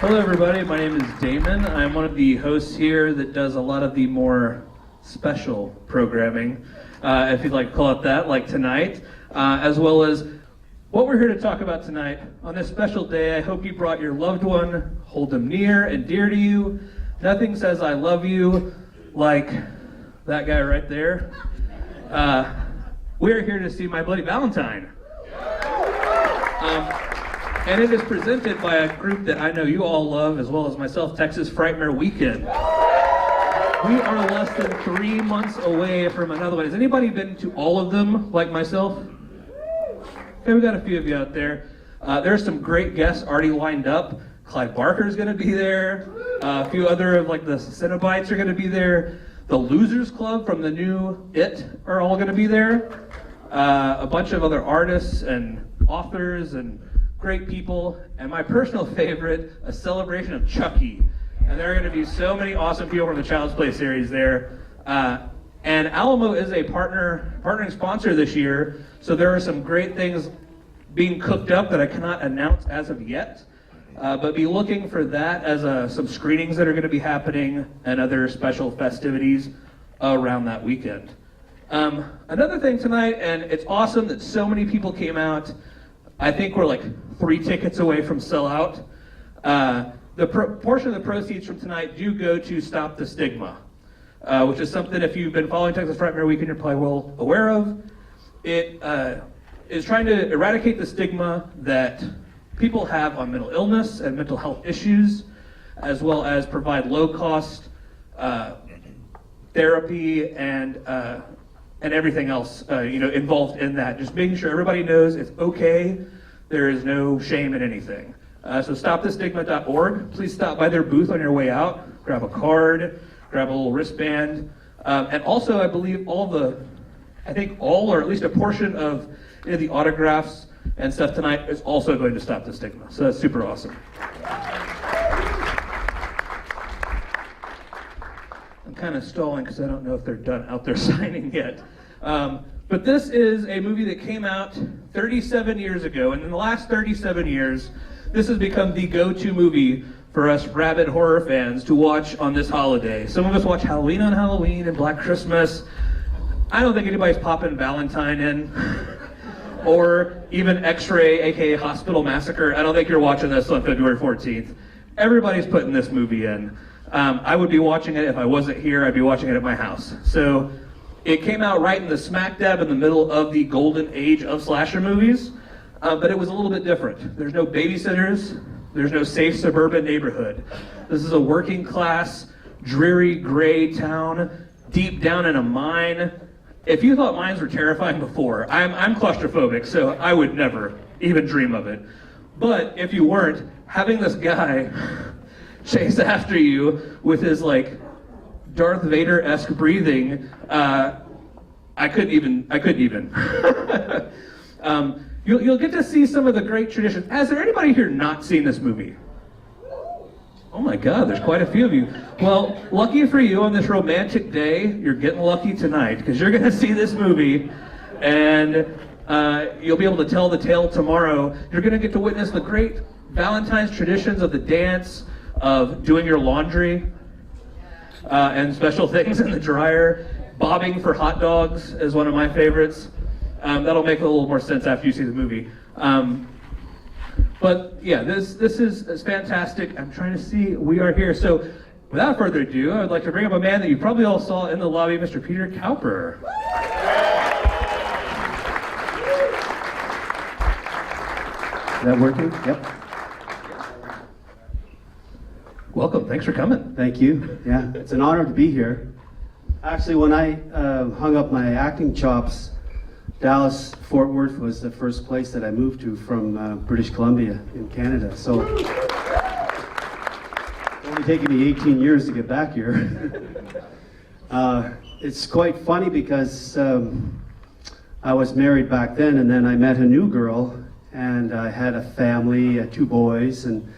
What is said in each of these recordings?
Hello everybody, my name is Damon. I'm one of the hosts here that does a lot of the more special programming, if you'd like to call it that, like tonight, as well as what we're here to talk about tonight. On this special day, I hope you brought your loved one, hold them near and dear to you. Nothing says I love you like that guy right there. We're here to see My Bloody Valentine. And it is presented by a group that I know you all love, as well as myself, Texas Frightmare Weekend. We are less than 3 months away from another one. Has anybody been to all of them, like myself? Okay, we got a few of you out there. There's some great guests already lined up. Clyde Barker's gonna be there. A few other of like the Cenobites are gonna be there. The Losers Club from the new It are all gonna be there. A bunch of other artists and authors and great people, and my personal favorite, a celebration of Chucky. And there are going to be so many awesome people from the Child's Play series there. And Alamo is a partnering sponsor this year, so there are some great things being cooked up that I cannot announce as of yet. But be looking for that as some screenings that are going to be happening and other special festivities around that weekend. Another thing tonight, and it's awesome that so many people came out. I think we're like 3 tickets away from sellout. The portion of the proceeds from tonight do go to Stop The Stigma, which is something, if you've been following Texas Frightmare Weekend, you're probably well aware of. It is trying to eradicate the stigma that people have on mental illness and mental health issues, as well as provide low-cost therapy and everything else involved in that. Just making sure everybody knows it's okay. There is no shame in anything. So stopthestigma.org. Please stop by their booth on your way out. Grab a card, grab a little wristband. And also, I believe all or at least a portion of the autographs and stuff tonight is also going to Stop the Stigma. So that's super awesome. I'm kind of stalling because I don't know if they're done out there signing yet. But this is a movie that came out 37 years ago, and in the last 37 years, this has become the go-to movie for us rabid horror fans to watch on this holiday. Some of us watch Halloween on Halloween and Black Christmas. I don't think anybody's popping Valentine in, or even X-Ray, aka Hospital Massacre. I don't think you're watching this on February 14th. Everybody's putting this movie in. I would be watching it if I wasn't here. I'd be watching it at my house. So it came out right in the smack dab in the middle of the golden age of slasher movies, but it was a little bit different. There's no babysitters. There's no safe suburban neighborhood. This is a working class, dreary, gray town deep down in a mine. If you thought mines were terrifying before, I'm claustrophobic, so I would never even dream of it. But if you weren't, having this guy chase after you with his like Darth Vader-esque breathing, I couldn't even. You'll get to see some of the great traditions. Has there anybody here not seen this movie? Oh my God, there's quite a few of you. Well, lucky for you on this romantic day, you're getting lucky tonight because you're gonna see this movie and you'll be able to tell the tale tomorrow. You're gonna get to witness the great Valentine's traditions of the dance, of doing your laundry, and special things in the dryer. Bobbing for hot dogs is one of my favorites. That'll make a little more sense after you see the movie. But yeah, this is fantastic. I'm trying to see, we are here. So without further ado, I would like to bring up a man that you probably all saw in the lobby, Mr. Peter Cowper. Is that working? Yep. Welcome, thanks for coming. Thank you. Yeah, it's an honor to be here. Actually, when I hung up my acting chops, Dallas, Fort Worth was the first place that I moved to from British Columbia in Canada. So it's only taken me 18 years to get back here. It's quite funny because I was married back then, and then I met a new girl, and I had a family, 2 boys, and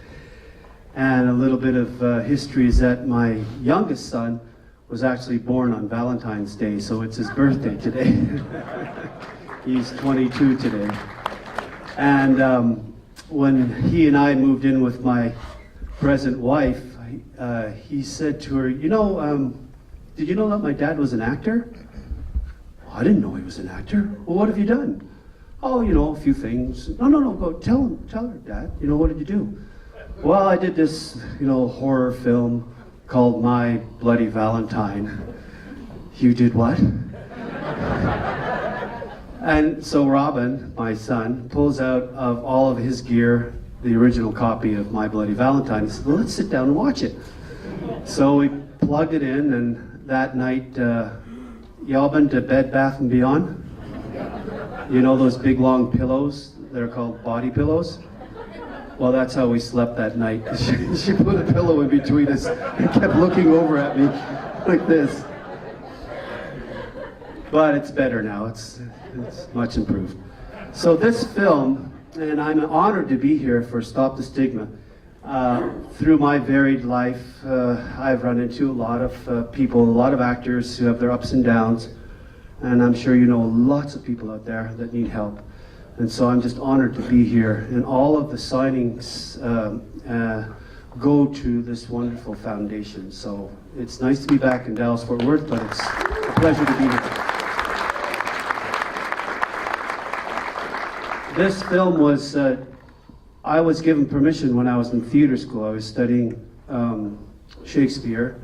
a little bit of history is that my youngest son was actually born on Valentine's Day, so it's his birthday today. He's 22 today. And when he and I moved in with my present wife, he said to her, did you know that my dad was an actor? "Oh, I didn't know he was an actor. Well, what have you done?" "Oh, a few things." No, go tell her, Dad. What did you do?" "Well, I did this, horror film called My Bloody Valentine." "You did what?" And so Robin, my son, pulls out of all of his gear the original copy of My Bloody Valentine. He said, "Well, let's sit down and watch it." So we plugged it in, and that night, y'all been to Bed Bath & Beyond? Those big long pillows that are called body pillows? Well, that's how we slept that night. She put a pillow in between us and kept looking over at me like this. But it's better now. It's much improved. So this film, and I'm honored to be here for Stop The Stigma. Through my varied life, I've run into a lot of people, a lot of actors who have their ups and downs. And I'm sure you know lots of people out there that need help. And so I'm just honored to be here. And all of the signings go to this wonderful foundation. So it's nice to be back in Dallas-Fort Worth, but it's a pleasure to be here. This film was, I was given permission when I was in theater school. I was studying Shakespeare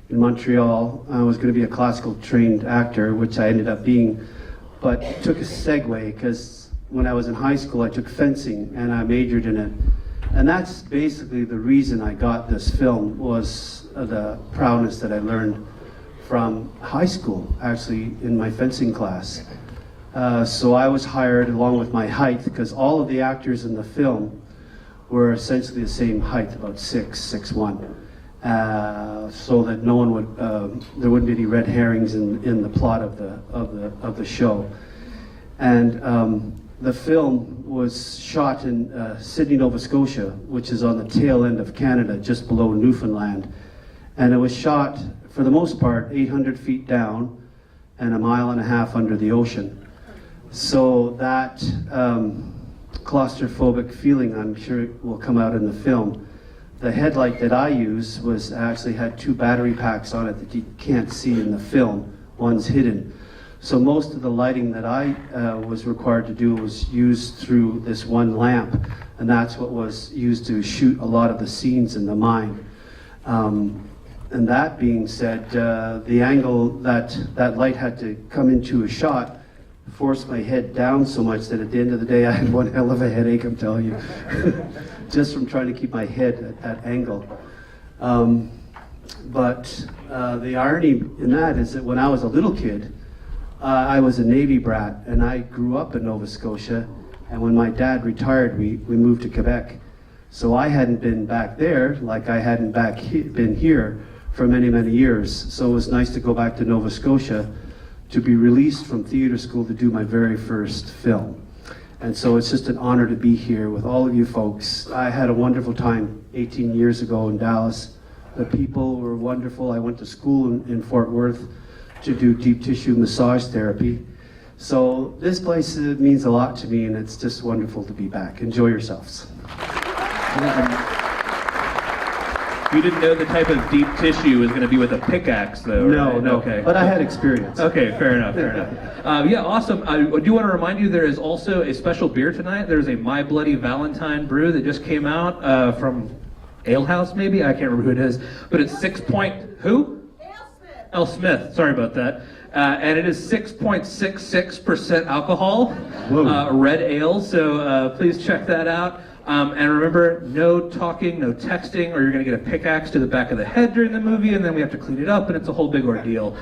in Montreal. I was going to be a classical trained actor, which I ended up being, but took a segue because when I was in high school I took fencing and I majored in it. And that's basically the reason I got this film, was the prowess that I learned from high school, actually in my fencing class. So I was hired along with my height, because all of the actors in the film were essentially the same height, about 6'1", so that no one would, there wouldn't be any red herrings in the plot of the show. And the film was shot in Sydney, Nova Scotia, which is on the tail end of Canada, just below Newfoundland. And it was shot, for the most part, 800 feet down and 1.5 miles under the ocean. So that claustrophobic feeling, I'm sure, will come out in the film. The headlight that I use actually had 2 battery packs on it that you can't see in the film. One's hidden. So most of the lighting that I was required to do was used through this one lamp, and that's what was used to shoot a lot of the scenes in the mine. And that being said, the angle that light had to come into a shot forced my head down so much that at the end of the day I had one hell of a headache, I'm telling you, just from trying to keep my head at that angle. But the irony in that is that when I was a little kid, I was a Navy brat, and I grew up in Nova Scotia, and when my dad retired, we moved to Quebec. So I hadn't been back there like I hadn't been here for many, many years. So it was nice to go back to Nova Scotia to be released from theater school to do my very first film. And so it's just an honor to be here with all of you folks. I had a wonderful time 18 years ago in Dallas. The people were wonderful. I went to school in Fort Worth to do deep tissue massage therapy. So this place means a lot to me, and it's just wonderful to be back. Enjoy yourselves. You didn't know the type of deep tissue was going to be with a pickaxe, though, right? No. Okay. But I had experience. Okay, fair enough. Yeah, awesome. I do want to remind you there is also a special beer tonight. There's a My Bloody Valentine brew that just came out from Ale House, maybe? I can't remember who it is. But it's 6 point... Who? L. Smith. Sorry about that. And it is 6.66% alcohol, red ale. So please check that out. And remember, no talking, no texting, or you're going to get a pickaxe to the back of the head during the movie, and then we have to clean it up, and it's a whole big ordeal.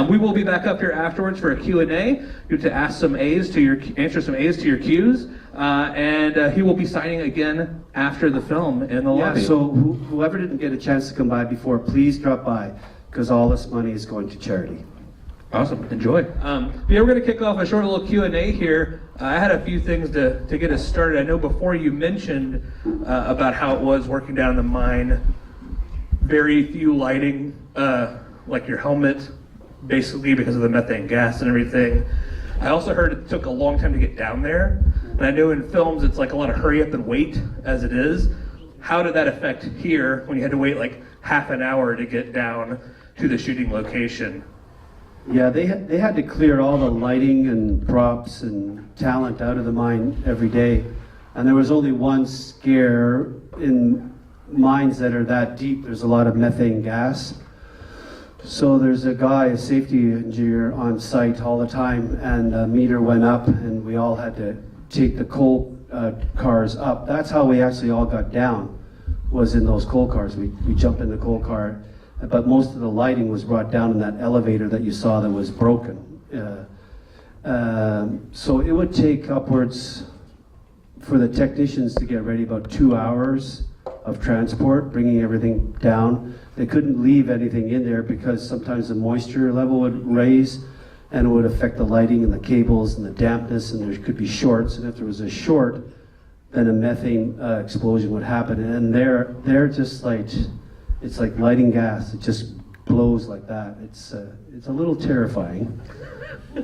We will be back up here afterwards for a Q&A. You have to ask some A's to answer some A's to your Q's, and he will be signing again after the film in the lobby. Yeah, so whoever didn't get a chance to come by before, please drop by, because all this money is going to charity. Awesome, enjoy. Yeah, we're going to kick off a short little Q&A here. I had a few things to get us started. I know before you mentioned about how it was working down in the mine, very few lighting, like your helmet, basically because of the methane gas and everything. I also heard it took a long time to get down there. And I know in films it's like a lot of hurry up and wait as it is. how did that affect here when you had to wait like half an hour to get down to the shooting location? Yeah, they had to clear all the lighting and props and talent out of the mine every day. And there was only one scare in mines that are that deep. There's a lot of methane gas. So there's a guy, a safety engineer on site all the time, and a meter went up and we all had to take the coal cars up. That's how we actually all got down, was in those coal cars. We jumped in the coal car, but most of the lighting was brought down in that elevator that you saw that was broken. So it would take upwards, for the technicians to get ready, about 2 hours of transport, bringing everything down. They couldn't leave anything in there because sometimes the moisture level would raise and it would affect the lighting and the cables and the dampness, and there could be shorts, and if there was a short, then a methane explosion would happen. And they're just like, it's like lighting gas. It just blows like that. It's a little terrifying.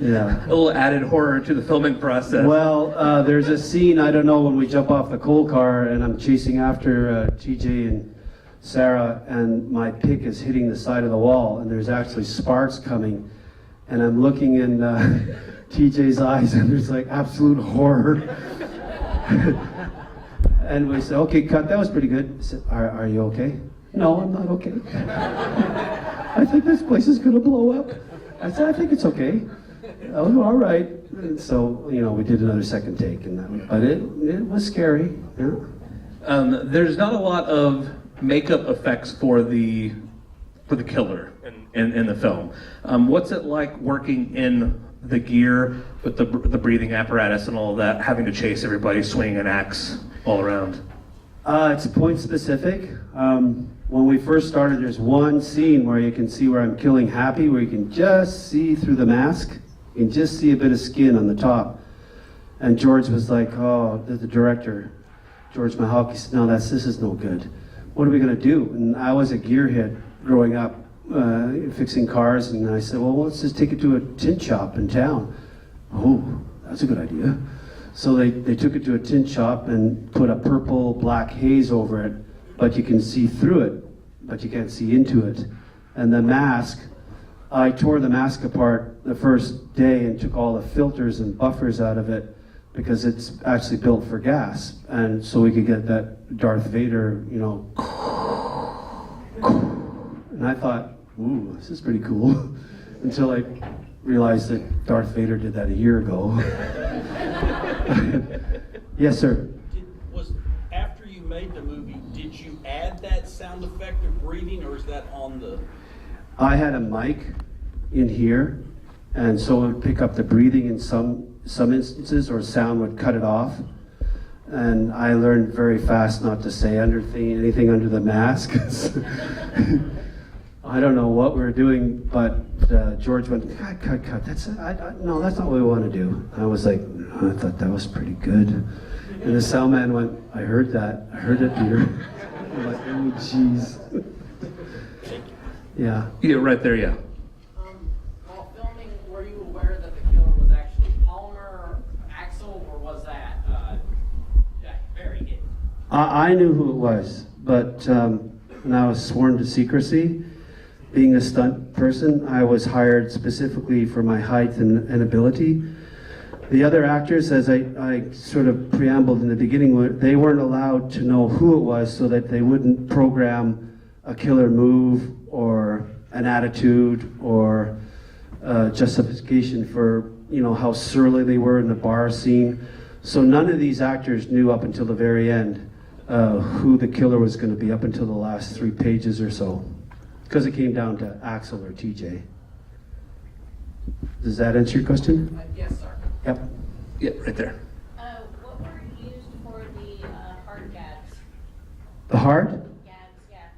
Yeah. A little added horror to the filming process. Well, there's a scene, I don't know, when we jump off the coal car and I'm chasing after TJ and Sarah, and my pick is hitting the side of the wall and there's actually sparks coming, and I'm looking in TJ's eyes and there's like absolute horror. And we said, okay, cut, that was pretty good. I said, are you okay? No, I'm not okay. I think this place is gonna blow up. I said, I think it's okay. Oh, all right. And so, we did another second take, and that, but it was scary. Yeah. There's not a lot of makeup effects for the killer in the film. What's it like working in the gear with the breathing apparatus and all of that, having to chase everybody swinging an axe all around? It's point specific. When we first started, there's one scene where you can see where I'm killing Happy, where you can just see through the mask. You can just see a bit of skin on the top. And George was like, oh, the director, George Mahawk, said, no, this is no good. What are we gonna do? And I was a gearhead growing up, fixing cars, and I said, well, let's just take it to a tint shop in town. Oh, that's a good idea. So they took it to a tint shop and put a purple black haze over it, but you can see through it, but you can't see into it. And the mask, I tore the mask apart the first day and took all the filters and buffers out of it because it's actually built for gas. And so we could get that Darth Vader, and I thought, ooh, this is pretty cool. Until I realized that Darth Vader did that a year ago. Yes, sir. After you made the movie, did you add that sound effect of breathing, or is that on the... I had a mic in here, and so it would pick up the breathing in some instances, or sound would cut it off. And I learned very fast not to say anything under the mask. I don't know what we were doing, but George went, cut. No, that's not what we want to do. I was like, I thought that was pretty good. And the sound man went, I heard it, Peter. I'm like, oh, jeez. Yeah. Yeah, right there, yeah. While filming, were you aware that the killer was actually Palmer or Axel, or was that very hidden? I knew who it was, but when I was sworn to secrecy, being a stunt person, I was hired specifically for my height and ability. The other actors, as I sort of preambled in the beginning, they weren't allowed to know who it was so that they wouldn't program a killer move or an attitude or justification for how surly they were in the bar scene. So none of these actors knew up until the very end who the killer was going to be, up until the last 3 pages or so, because it came down to Axel or TJ. Does that answer your question? Yes, sir. Yep. Yeah, right there. What were used for the hard gags? The heart? Gags, yeah.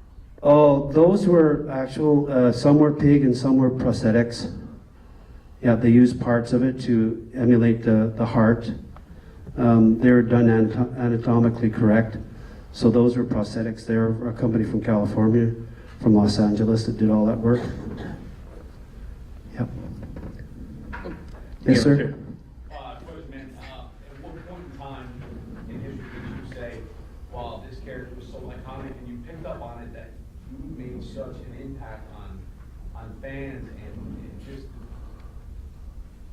Oh, those were actual, some were pig and some were prosthetics. Yeah, they used parts of it to emulate the heart. They were done anatomically correct. So those were prosthetics. They're a company from California, from Los Angeles, that did all that work. Yep. Yes, sir? Coach, man, at what point in time in history did you say, wow, this character was so much picked up on it that you made such an impact on fans and just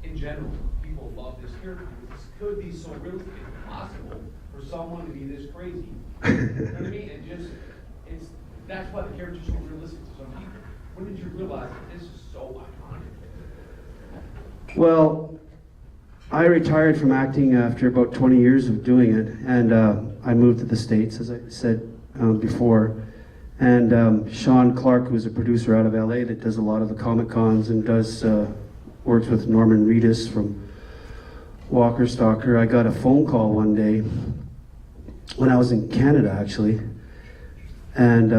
in general, people love this character. This could be so realistic. It's possible for someone to be this crazy. You know what I mean? And just, that's why the character's so realistic to some people. When did you realize that this is so iconic? Well, I retired from acting after about 20 years of doing it, and I moved to the States, as I said before. And Sean Clark, who's a producer out of LA that does a lot of the Comic Cons and does works with Norman Reedus from Walker Stalker. I got a phone call one day when I was in Canada, actually, and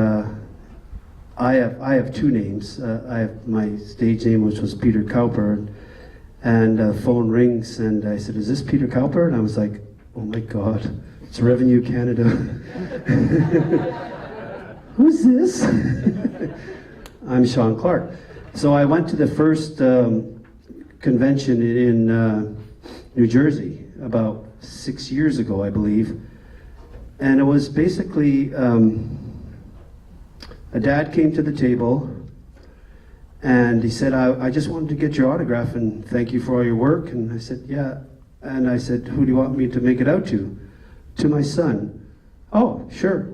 I have two names. I have my stage name, which was Peter Cowper, and the phone rings, and I said, "Is this Peter Cowper?" And I was like, "Oh my God, it's Revenue Canada." Who's this? I'm Sean Clark. So I went to the first convention in New Jersey about 6 years ago, I believe. And it was basically, a dad came to the table and he said, I just wanted to get your autograph and thank you for all your work. And I said, yeah. And I said, who do you want me to make it out to? To my son. Oh, sure.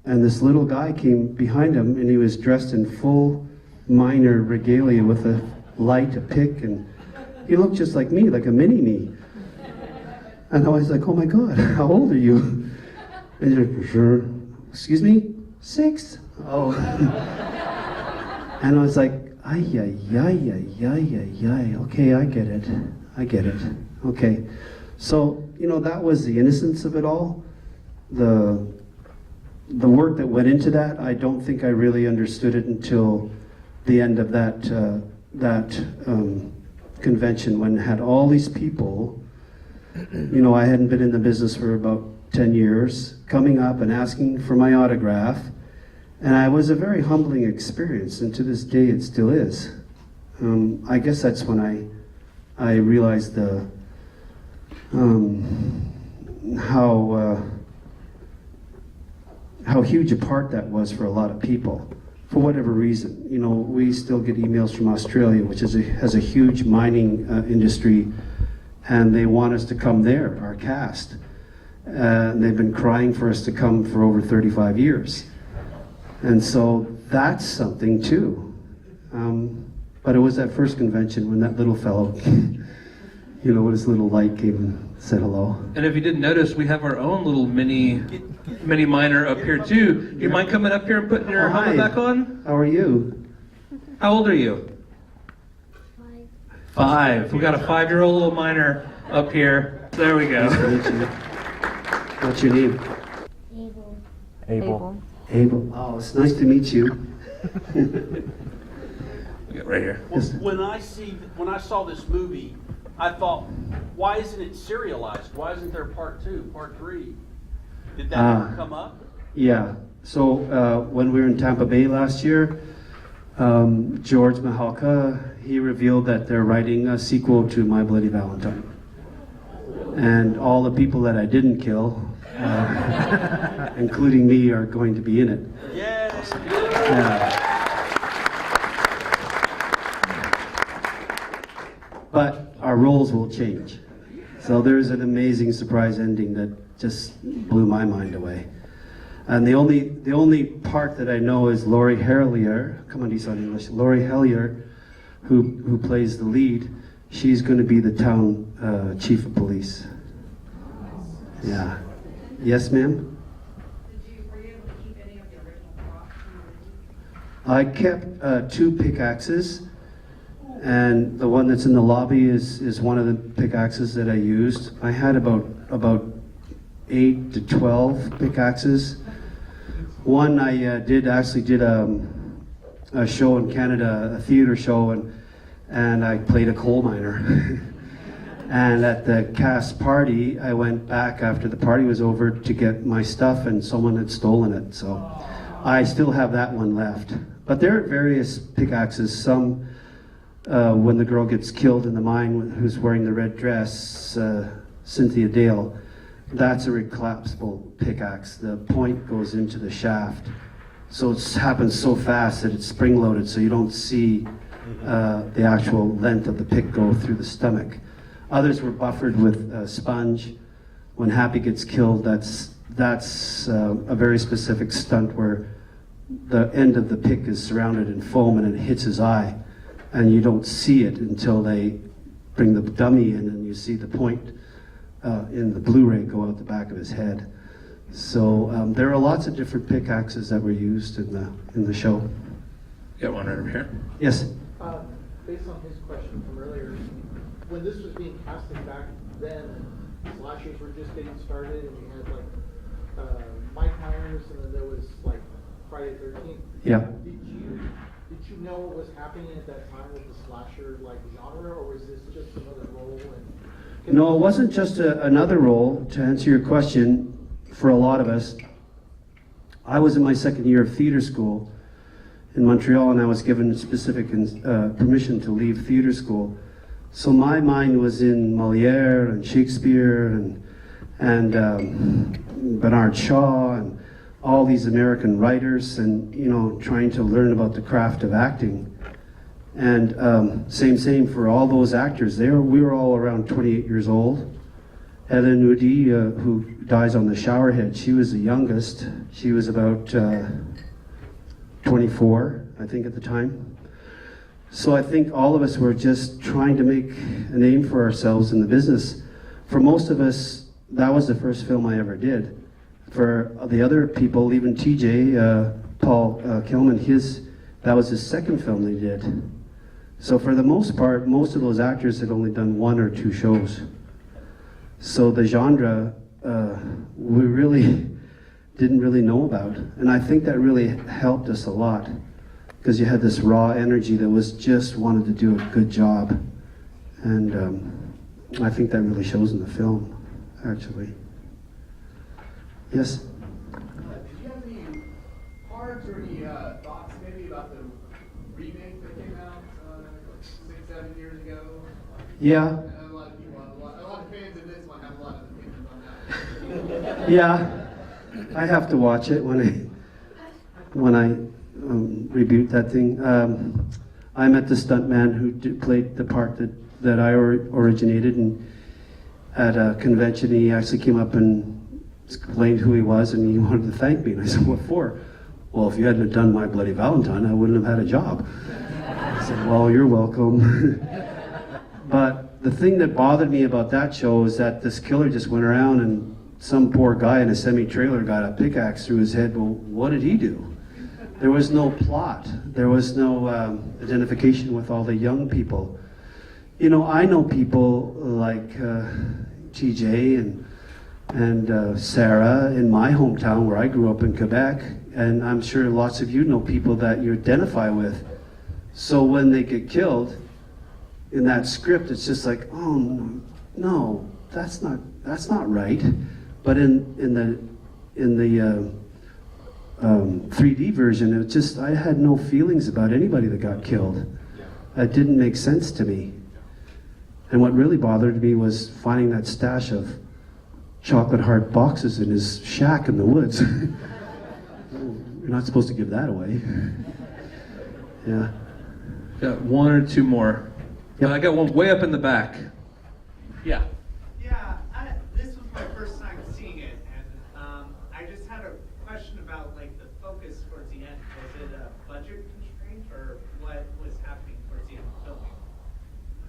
And this little guy came behind him and he was dressed in full miner regalia with a light, a pick, and he looked just like me, like a mini-me. And I was like, oh my God, how old are you? And he's like, sure. Excuse me? 6? Oh. And I was like, ay, ay, ay, ay, ay, ay, ay. Okay, I get it. Okay. So, that was the innocence of it all. The work that went into that, I don't think I really understood it until the end of that convention, when it had all these people. I hadn't been in the business for about 10 years, coming up and asking for my autograph. And it was a very humbling experience, and to this day it still is. I guess that's when I realized how huge a part that was for a lot of people, for whatever reason. We still get emails from Australia, which has a huge mining industry, and they want us to come there, our cast. And they've been crying for us to come for over 35 years. And so that's something too. But it was that first convention when that little fellow, with his little light came and said hello. And if you didn't notice, we have our own little mini miner up here too. Do you mind coming up here and putting your helmet back on? How are you? How old are you? 5. We got a 5-year-old little miner up here. There we go. Nice to meet you. What's your name? Abel. Abel. Oh, it's nice to meet you. We got right here. Well, when I saw this movie, I thought, why isn't it serialized? Why isn't there part 2, part 3? Did that ever come up? Yeah. So when we were in Tampa Bay last year, George Mahalka, he revealed that they're writing a sequel to My Bloody Valentine. And all the people that I didn't kill, including me, are going to be in it. Yeah. But our roles will change. So there's an amazing surprise ending that just blew my mind away. And the only part that I know is Laurie Hellier, come on, you sound English, Laurie Hellier, who plays the lead. She's going to be the town chief of police. Yeah. Yes, ma'am? Were you able to keep any of the original props from the movie? I kept 2 pickaxes, and the one that's in the lobby is one of the pickaxes that I used. I had about 8 to 12 pickaxes. One I did a show in Canada, a theater show, and I played a coal miner. And at the cast party, I went back after the party was over to get my stuff, and someone had stolen it. So I still have that one left. But there are various pickaxes. Some, when the girl gets killed in the mine, who's wearing the red dress, Cynthia Dale, that's a reclaspable pickaxe. The point goes into the shaft, So it happens so fast that it's spring-loaded, so you don't see the actual length of the pick go through the stomach. Others were buffered with sponge. When Happy gets killed, that's a very specific stunt where the end of the pick is surrounded in foam and it hits his eye, and you don't see it until they bring the dummy in and you see the point in the Blu-ray go out the back of his head. So there are lots of different pickaxes that were used in the show. Got one right over here. Yes. Based on his question from earlier, when this was being casted back then, slashers were just getting started, and you had like Mike Myers, and then there was like Friday the 13th. Yeah. Did you know what was happening at that time with the slasher like genre, or was this just another role? No, it wasn't just another role. To answer your question, for a lot of us, I was in my second year of theater school in Montreal, and I was given specific permission to leave theater school. So my mind was in Molière and Shakespeare and Bernard Shaw and all these American writers, and trying to learn about the craft of acting. And same for all those actors. We were all around 28 years old. Helen Udy, who dies on the showerhead, she was the youngest. She was about 24, I think, at the time. So I think all of us were just trying to make a name for ourselves in the business. For most of us, that was the first film I ever did. For the other people, even TJ, Paul Kilman, that was his second film they did. So for the most part, most of those actors had only done 1 or 2 shows. So the genre, we really didn't really know about. And I think that really helped us a lot, because you had this raw energy that was just wanted to do a good job. And I think that really shows in the film, actually. Yes? Did you have any cards or any thoughts maybe about the remake that came out 6-7 years ago? Yeah. I know a lot of people have a lot of fans of this one have a lot of opinions on that. Yeah. I have to watch it when I reboot that thing. I met the stuntman who played the part that I originated, and at a convention he actually came up and explained who he was, and he wanted to thank me. And I said, "What for?" "Well, if you hadn't done My Bloody Valentine, I wouldn't have had a job." I said, "Well, you're welcome." But the thing that bothered me about that show is that this killer just went around, and some poor guy in a semi-trailer got a pickaxe through his head. Well, what did he do? There was no plot. There was no identification with all the young people. I know people like TJ and Sarah in my hometown where I grew up in Quebec, and I'm sure lots of you know people that you identify with. So when they get killed in that script, it's just like, oh no, that's not right. But in the 3D version, it just, I had no feelings about anybody that got killed. That didn't make sense to me. And what really bothered me was finding that stash of chocolate heart boxes in his shack in the woods. You're not supposed to give that away. Yeah. Got 1 or 2 more. Yep. I got one way up in the back. Yeah. Yeah, this was my first time seeing it, and I just had a question about like the focus towards the end. Was it a budget constraint, or what was happening towards the end of filming?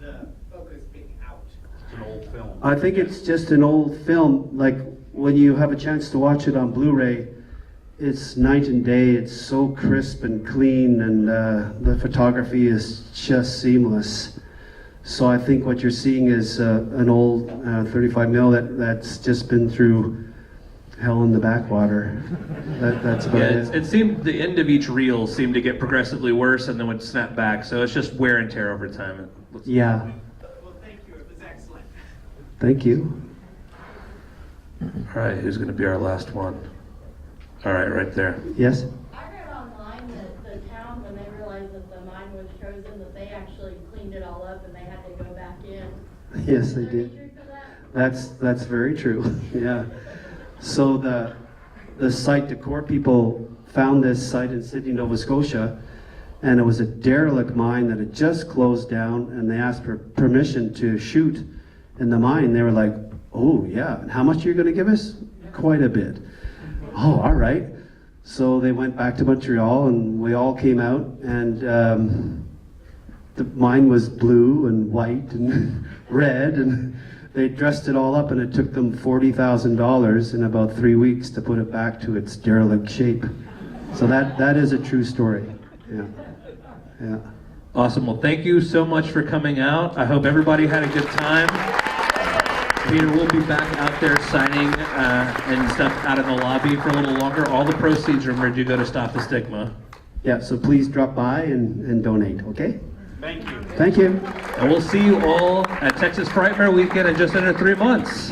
The focus being out. It's an old film. I think it's just an old film. Like when you have a chance to watch it on Blu-ray, it's night and day. It's so crisp and clean, and the photography is just seamless. So I think what you're seeing is an old 35 mil that's just been through hell in the backwater. That's about it. It seemed the end of each reel seemed to get progressively worse and then would snap back. So it's just wear and tear over time. Yeah. Well, thank you. It was excellent. Thank you. All right, who's going to be our last one? All right, right there. Yes? I read online that the town, when they realized that the mine was chosen, that they actually cleaned it all up and they had to go back in. Yes, they Is there any did. truth to that? That's very true. Yeah. So the site Decor people found this site in Sydney, Nova Scotia, and it was a derelict mine that had just closed down, and they asked for permission to shoot in the mine. They were like, oh yeah, and how much are you going to give us? Quite a bit. Oh, all right. So they went back to Montreal, and we all came out, and the mine was blue and white and red, and they dressed it all up, and it took them $40,000 in about 3 weeks to put it back to its derelict shape. So that is a true story. Yeah. Yeah. Awesome. Well, thank you so much for coming out. I hope everybody had a good time. Peter, we'll be back out there signing and stuff out in the lobby for a little longer. All the proceeds, remember, do go to Stop The Stigma. Yeah, so please drop by and donate, okay? Thank you. Thank you. And we'll see you all at Texas Frightmare Weekend in just under 3 months.